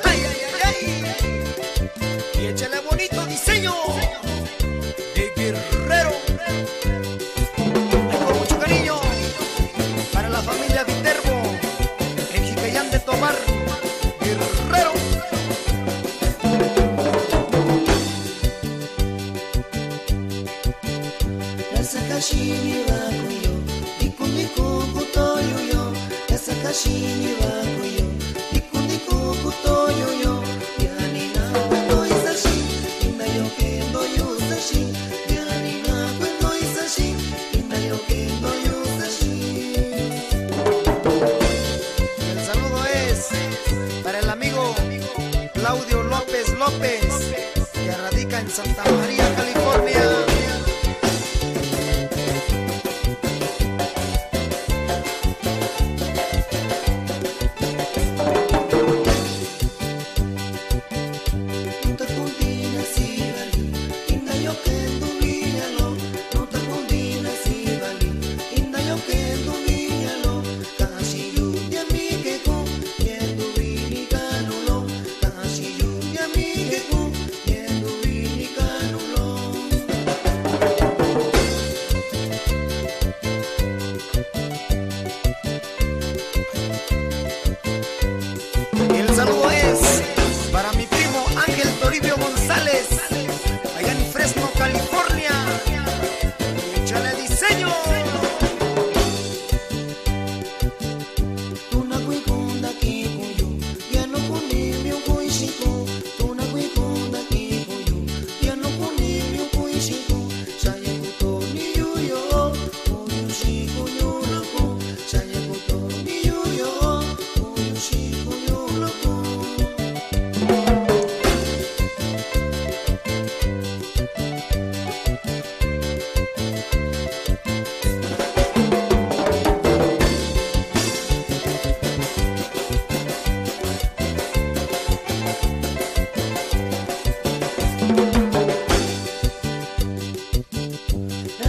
Ay, ay, ay, ay. Y échale bonito diseño de Guerrero. Ay, con mucho cariño para la familia Viterbo, en Jicayán de Tomar, Guerrero. Sakashini bakuyo, diku diku kutoyo yo. Sakashini bakuyo, diku diku kutoyo yo. Yani na kwendo isashi, inda yo kendo yusashi. Yani na kwendo isashi, inda yo kendo yusashi. Y el saludo es para el amigo Claudio López López, que radica en Santa María, California. El saludo es para mi primo Ángel Toribio González, allá en Fresno, California. Échale diseño. Tunakwikunda kikuyu, yano kunimyo kuishiko. Tunakwikunda kikuyu, yano kunimyo kuishiko. Saye kutoni yuyo, uyushiko nyulako. Saye kutoni yuyo, uyushiko nyulako.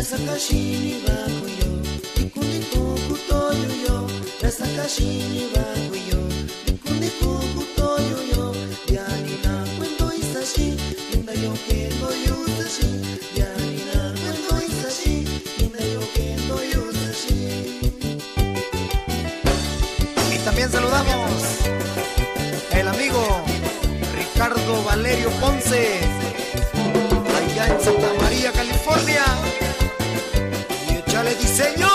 Sakashini bakuyo, diku diku kutoyo yo. Sakashini bakuyo, diku diku kutoyo yo. Yani na kwendo isashi, inda yo kendo yusashi. Yani na kwendo isashi, inda yo kendo yusashi. Y también saludamos el amigo Ricardo Valerio Ponce, allá en Santa María, California. Y échale diseño.